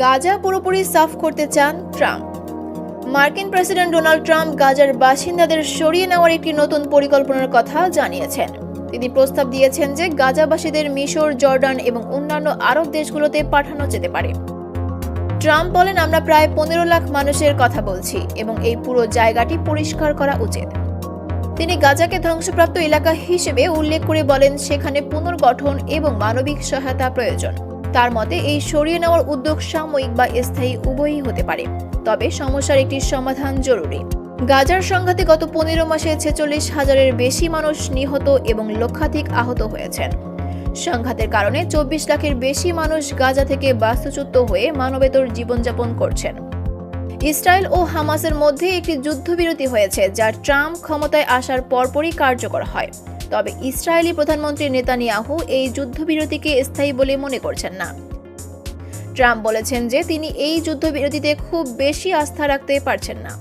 গাজা পুরোপুরি সাফ করতে চান ট্রাম্প। মার্কিন প্রেসিডেন্ট ডোনাল্ড ট্রাম্প গাজার বাসিন্দাদের সরিয়ে নেওয়ার একটি নতুন পরিকল্পনার কথা জানিয়েছেন। তিনি প্রস্তাব দিয়েছেন যে গাজাবাসীদের মিশর, জর্ডান এবং অন্যান্য আরব দেশগুলোতে পাঠানো যেতে পারে। ট্রাম্প বলেন, আমরা প্রায় 15 লাখ মানুষের কথা বলছি এবং এই পুরো জায়গাটি পরিষ্কার করা উচিত। তিনি গাজাকে ধ্বংসপ্রাপ্ত এলাকা হিসেবে উল্লেখ করে বলেন, সেখানে পুনর্গঠন এবং মানবিক সহায়তা প্রয়োজন। তার মতে এই সরিয়ে নেওয়ার উদ্যোগ সাময়িক বা স্থায়ী উভয়ই হতে পারে, তবে সমস্যার একটি সমাধান জরুরি। গাজার সংঘাতে গত 15 মাসে 46,000-এর বেশি মানুষ নিহত এবং লক্ষাধিক আহত হয়েছেন। সংঘাতের কারণে 24 লাখের বেশি মানুষ গাজা থেকে বাস্তুচ্যুত হয়ে মানবেতর জীবনযাপন করছেন। ইসরায়েল ও হামাসের মধ্যে একটি যুদ্ধবিরতি হয়েছে, যা ট্রাম্প ক্ষমতায় আসার পরপরই কার্যকর হয়। তবে ইসরায়েলি প্রধানমন্ত্রী নেতানিয়াহু এই যুদ্ধবিরতিকে স্থায়ী বলে মনে করছেন না। ট্রাম্প বলেছেন যে তিনি এই যুদ্ধবিরতিতে খুব বেশি আস্থা রাখতে পারছেন না।